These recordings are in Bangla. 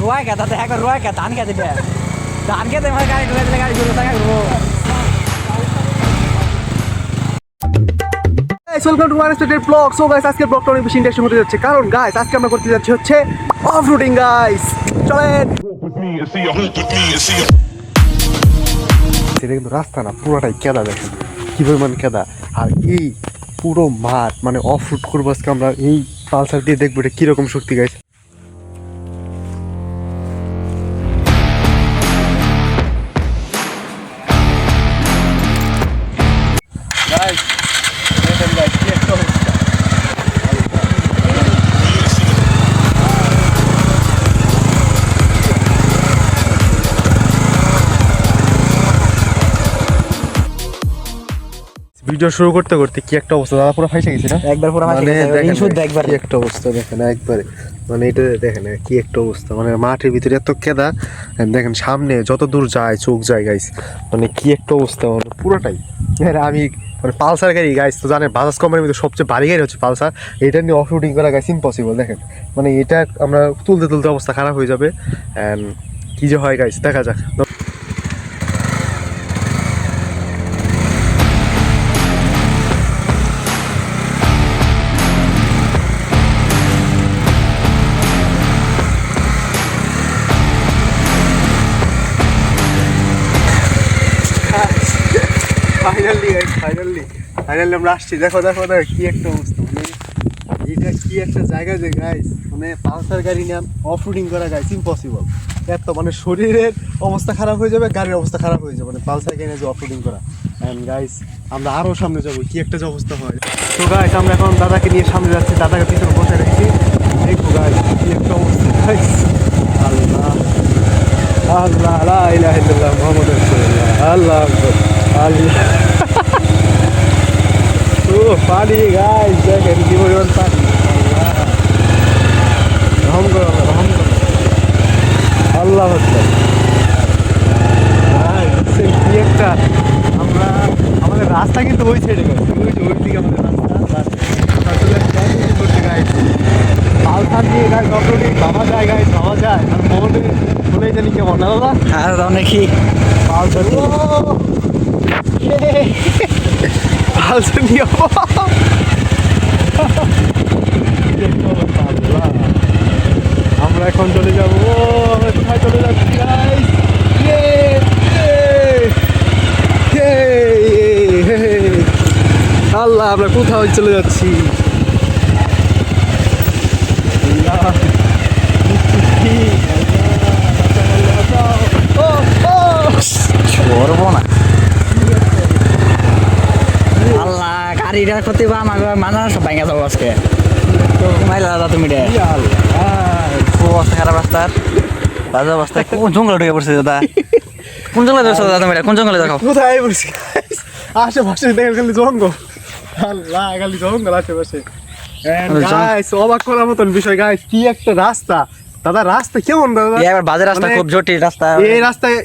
রোয়া কে তাতে একবার রোয়া কে ধান খেতে দে ধান খেতে আমার গাড়ি ঢুকে দিলে গাড়ি ঘুরে টাকা ঘুরবো welcome to unstated blog. So guys আজকে ব্লগটা অনেক বেশি ইন্টারেস্টিং হতে যাচ্ছে, কারণ গাইস আজকে আমরা করতে যাচ্ছি হচ্ছে অফ রোডিং। গাইস চলেন। এটা কিন্তু রাস্তা না, পুরোটাই কেদা, দেখেন কি পরিমাণ কেদা। আর এই পুরো মাঠ মানে অফ রোড করবো আজকে আমরা, এই পালসার দিয়ে দেখবো এটা কিরকম শক্তি। গাইস ভিডিও শুরু করতে করতে কি একটা অবস্থা, দাদা পুরো ফাইসে গেছি না একবার পুরো মানে একবার কি একটা অবস্থা দেখেন একবারে, মানে এটা দেখেন কি একটা অবস্থা, মানে মাঠের ভিতরে এত কেদা। দেখেন সামনে যত দূর যায় চোখ যায় গাইস, মানে কি একটা অবস্থা, মানে পুরোটাই। আমি মানে পালসার গাড়ি গাইস তো জানেন, বাজাজ কোম্পানির মধ্যে সবচেয়ে ভারী গাড়ি হচ্ছে পালসার। এটা নিয়ে অফ রোডিং করা গাইস ইম্পসিবল। দেখেন মানে এটা আমরা তুলতে তুলতে অবস্থা খারাপ হয়ে যাবে। অ্যান্ড কি যে হয় গাইস দেখা যাক। ফাইনালি আমরা আসছি। দেখো দেখো দেখো কি একটা অবস্থা, মানে এটা কি একটা জায়গা যে গাইস, মানে পালসার গাড়ি নিয়ে অফ রোডিং করা গাইস ইম্পসিবল। এত মানে শরীরের অবস্থা খারাপ হয়ে যাবে, গাড়ির অবস্থা খারাপ হয়ে যাবে, মানে পালসার গাড়ি নিয়ে যে অফ রোডিং করা। অ্যান্ড গাইস আমরা আরও সামনে যাবো, কি একটা যে অবস্থা হয়। তো গাইস আমরা এখন দাদাকে নিয়ে সামনে যাচ্ছি, দাদাকে পিছনে বসে রেখেছি। দেখো গাইস কি একটা অবস্থা গাইস। আল্লাহ আল্লাহ লা ইলাহা ইল্লাল্লাহ মুহাম্মাদুর রাসূলুল্লাহ আল্লাহ আকবার আল্লাহ। ও পানি গাইস, দেখেন কি পরিমাণ পানি। রহম করো আল্লাহ, রহম করো আল্লাহ আকবার। কি একটা আমরা আমাদের রাস্তা কিন্তু ওই সাইডে গেছে, ওই দিকে আমাদের রাস্তা করতে গাইস। পালসার দিয়ে গাইস অফ রোডিং ভাবা যায় গাইস, ভাবা যায়। আর মনে বলে জানি কেমন না দাদা, আর অনেকই পালসার পালসার নিয়ে আমরা এখন চলে যাবো। আমরা কোথায় চলে যাচ্ছি গাইস? আল্লাহ আমরা কোথাও চলে যাচ্ছি। করবো না আল্লাহ গাড়িটার ক্ষতি বা আমার মানা সব ভাঙা যাবো আজকে। মাইলা দাদা তুমি রে খুব অবস্থা খারাপ রাস্তার, বাজে অবস্থা। কোন জঙ্গলে ঢুকে পড়ছে দাদা? কোন জঙ্গলে ধরছো দাদা তুমি? কোন জঙ্গলে দেখাও? কোথায় পড়ছি আশেপাশে দেখেন খালি জঙ্গল। আল্লাহ খালি জঙ্গল আশেপাশে। গাইস অবাক করার মতন বিষয় গাইস, কি একটা রাস্তা দাদা। রাস্তা কেমন দাদা? এবার বাজে রাস্তা, খুব জটিল রাস্তা। এই রাস্তায়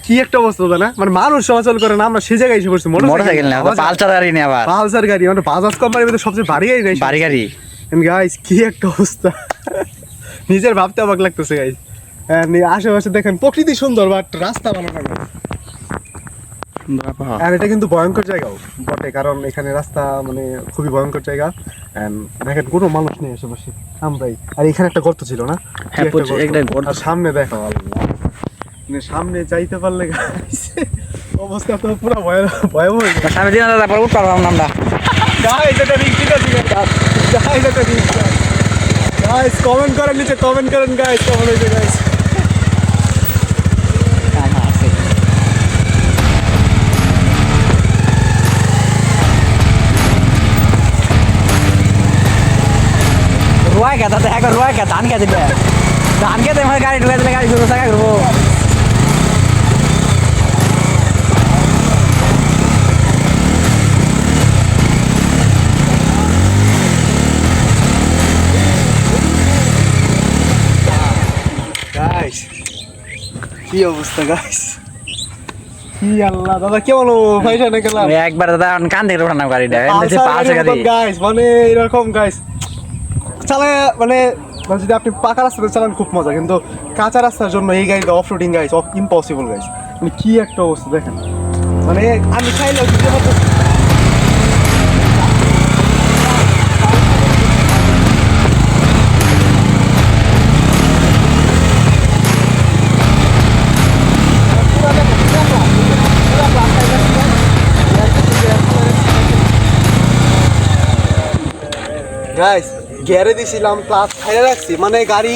কি একটা অবস্থা দাদা, না মানে মানুষ চলাচল করে না, আমরা সে জায়গায় এসে পড়ছি। মোটরসাইকেল না, পালসার গাড়ি নিয়ে আবার পালসার গাড়ি, মানে বাজাজ কোম্পানির মধ্যে সবচেয়ে ভারী গাড়ি নাই, বাড়ি গাড়ি। গাইস কি একটা অবস্থা, নিজের ভাবতে অবাক লাগতেছে গাইস। আশেপাশে দেখেন প্রকৃতি সুন্দর, বাট রাস্তা ভালো না। আর এটা কিন্তু ভয়ঙ্কর জায়গাও বটে, কারণ এখানে রাস্তা মানে খুবই ভয়ঙ্কর জায়গা। দেখেন কোনো মানুষ নেই আশেপাশে, আমরাই। আর এখানে একটা গর্ত ছিল না, আর সামনে দেখো আল্লাহ, মানে সামনে যাইতে পারলে অবস্থা তো পুরো ভয়াবহ। সামনে দিন দাদা পরে উঠতে পারলাম না আমরা। গাইস কমেন্ট করেন নিচে, কমেন্ট করেন গাইস কেমন হয়েছে গাইস। রোয়া কে তাতে একবার রোয়া কে ধান খেতে দে ধান খেতে আমার গাড়ি ঢুকে দিলে গাড়ি ঘুরবো টাকা ঘুরবো। গাইস কি অবস্থা গাইস, কি আল্লাহ দাদা কেমন পয়সা নিয়ে গেলাম একবার দাদা কান দেখে ওঠানো গাড়িটা গাইস, মানে এরকম গাইস চালায়, মানে মানে যদি আপনি পাকা রাস্তাতে চালান খুব মজা, কিন্তু কাঁচা রাস্তার জন্য এই গাড়িটা off roading guys impossible guys. মানে কি একটা অবস্থা দেখেন, মানে আমি চাইলেও দিতে পারতেছি না। গাইস গ্যারে দিছিলাম, ক্লাস ফাইরে রাখছি, মানে গাড়ি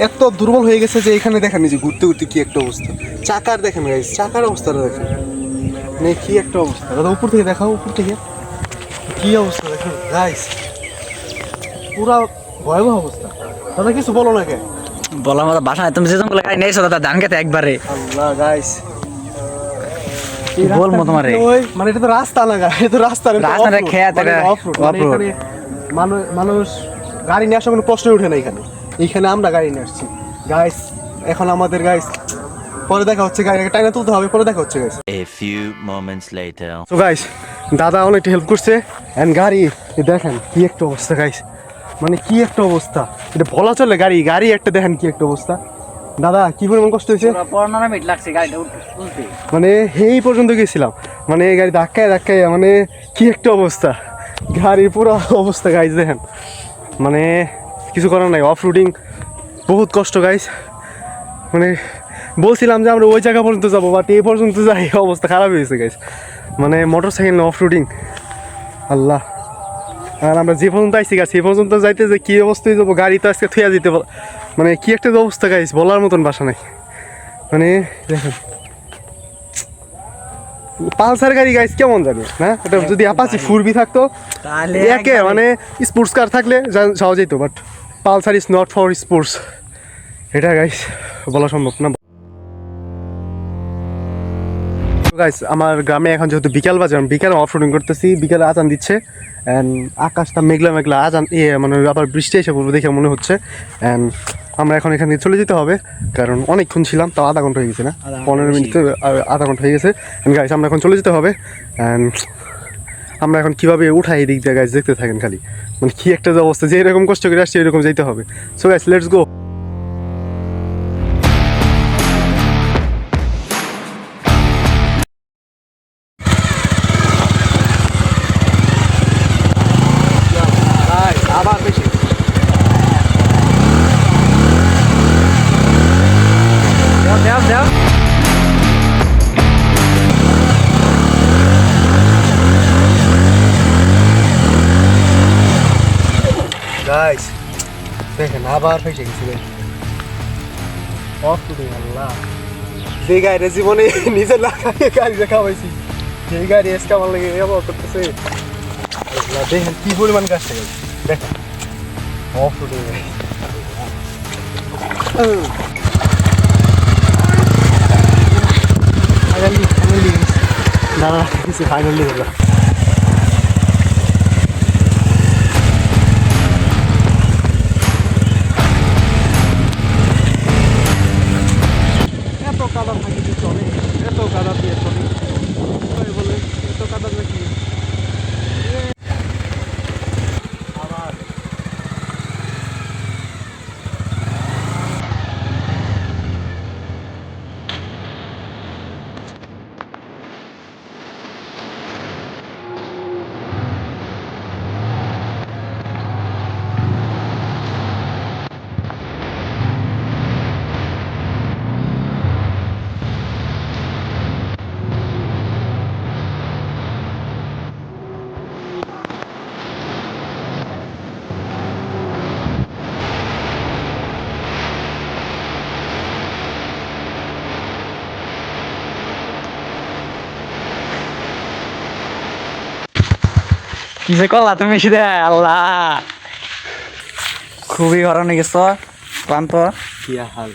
এত দুর্বল হয়ে গেছে যে এখানে দেখেন যে ঘুরতে ঘুরতে কি একটা অবস্থা। চাকার দেখেন গাইস, চাকার অবস্থাটা দেখেন, মানে কি একটা অবস্থা। দাদা উপর থেকে দেখাও, উপর থেকে কি অবস্থা দেখেন গাইস, পুরা ভয়াবহ অবস্থা। দাদা কিছু বলো না কে? বলার মতো বাসা নাই, তুমি যে জঙ্গলে গাড়ি নিয়েছো দাদা ধান খেতে একবারে আল্লাহ গাইস, বলবো তোমারে, মানে এটা তো রাস্তা না গাইস, এটা তো রাস্তা না, রাস্তাটা খেত, এটা অফরোড। মানে এখানে মানুষ গাড়ি নিয়ে আসার কোনো প্রশ্ন ওঠে না এখানে। এইখানে আমরা গাড়ি নিয়ে আসছি গাইস। এখন আমাদের গাইস পরে দেখা হচ্ছে, গাড়ি টাইনা তুলতে হবে, পরে দেখা হচ্ছে guys. A few moments later. তো গাইস দাদা অনেকটা হেল্প করছে, এন্ড গাড়ি দেখেন কি একটা অবস্থা গাইস, মানে কি একটা অবস্থা, এটা বলা চলে। গাড়ি একটা দেখেন কি একটা অবস্থা। দাদা কি পরিমাণ কষ্ট হয়েছে, 15 মিনিট লাগছে গাড়িটা তুলতে, মানে এই পর্যন্ত গেছিলাম, মানে গাড়ি ধাক্কায় মানে কি একটা অবস্থা, গাড়ির পুরো অবস্থা গাইস দেখেন। মানে কিছু করার নাই, অফ রোডিং বহুত কষ্ট গাইস। মানে বলছিলাম যে আমরা ওই জায়গা পর্যন্ত যাবো, বাট এই পর্যন্ত যাই অবস্থা খারাপ হয়েছে গাইস। মানে মোটর সাইকেল অফ রোডিং, আল্লাহ। আর আমরা যে পর্যন্ত আইসি গাছ সেই পর্যন্ত যাইতে যে কী অবস্থায় যাবো, গাড়ি তো আজকে থুয়া যেতে, মানে কি একটা অবস্থা গাইস, বলার মতন বাসা নাই। মানে দেখেন পালসার গাড়ি গাইস কেমন জানি না, এটা যদি অ্যাপাচি 4B থাকতো তাহলে একে মানে স্পোর্টস কার থাকলে যাওয়া যেত, but Pulsar is not for sports, এটা গাইস বলা সম্ভব না। গাইস আমার গ্রামে এখন যেহেতু বিকাল বাজে, আমি বিকালে অফ রোডিং করতেছি, বিকালে আজান দিচ্ছে, অ্যান্ড আকাশটা মেঘলা মেঘলা, আজান মানে আবার বৃষ্টি এসে পড়বে দেখে মনে হচ্ছে। অ্যান্ড আমরা এখন এখান থেকে চলে যেতে হবে, কারণ অনেকক্ষণ ছিলাম, তাও আধা ঘন্টা হয়ে গেছে না, 15 মিনিট, আধা ঘন্টা হয়ে গেছে। অ্যান্ড গাইস আমরা এখন চলে যেতে হবে, অ্যান্ড আমরা এখন কীভাবে উঠাই এই দিক দিয়ে গাইস দেখতে থাকেন খালি, মানে কি একটা অবস্থা, যে এরকম কষ্ট করে আসছে এরকম যেতে হবে। So guys let's go. আবার বেশি দাও গাইস দেখেন আবার ফেসে গেছি ভাই, অফ রোডিং। আল্লাহ, যে গাড়ি জীবনে নিজের লাগাই গাড়ি দেখা হয়েছি, সেই গাড়ি এসকে আমার লাগে এবার করতেছে। আল্লাহ দেখেন কি পরিমাণ গাছটা গাইস, দেখেন অফ রোডিং গাড়ি। ফাইনালি দাঁড়া কিছু ফাইনালি হলো। এত কাদা থাকে যে চলে, এত কাদা দিয়ে চলে বলে, এত কাদা নাকি আবার কি যে করলা তুমি সেটা, আল্লাহ খুবই হরণ হয়ে গেছ, ক্লান্ত। কি হাল,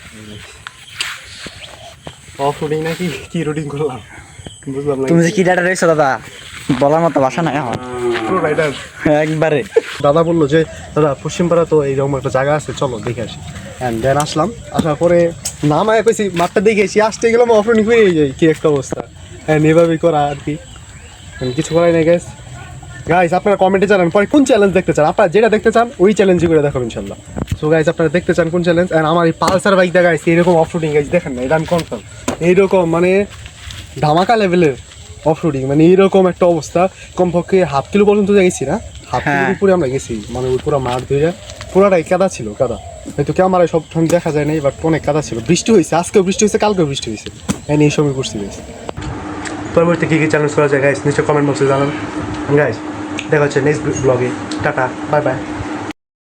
অফ রোডিং নাকি কি রোডিং করলাম বুঝলাম না। তুমি যে কি ডাটা রয়েছো দাদা, বলার মতো বাসা নাই এখন পুরো রাইডার একবারে। দাদা বললো যে দাদা পশ্চিমপাড়া তো এইরকম একটা জায়গা আছে, চলো দেখে আসি। অ্যান্ড দেন আসলাম, আসার পরে নামায় কইছি মাঠটা দেখেছি, আসতে গেলাম অফ রোডিং করে যাই, কি একটা অবস্থা। হ্যাঁ এভাবেই করা আর কি, কিছু করাই নাই গাইস। গাইস আপনারা কমেন্টে জানান পরে কোন চ্যালেঞ্জ দেখতে চান, আপনারা যেটা দেখতে চান ওই চ্যালেঞ্জই করে দেখাবেন ইনশাল্লাহ। সো গাইস আপনারা দেখতে চান কোন চ্যালেঞ্জ, আর আমার এই পালসার বাইকটা গাইস এরকম অফরোডিং গাইস দেখেন না, এটা আমি কনফার্ম এইরকম মানে ধামাকা লেভেলের অফরোডিং, মানে এইরকম একটা অবস্থা। কমপক্ষে 1/2 কিলো পর্যন্ত গেছি না, 1/2 কিলোর উপরে আমরা গেছি, মানে ওই পুরো মাঠ ধরে পুরাটাই কাদা ছিল, কাদা হয়তো ক্যামেরায় সব সময় দেখা যায় নাই, বাট অনেক কাদা ছিল। বৃষ্টি হয়েছে, আজকেও বৃষ্টি হয়েছে, কালকেও বৃষ্টি হয়েছে, এই সময় করছি গাইস। পরবর্তী কী কী চ্যালেঞ্জ করা যায় গাইস নিশ্চয় কমেন্ট বক্সে জানান গাইস। দেখা হচ্ছে নেক্সট ব্লগে, টাটা, বাই বাই।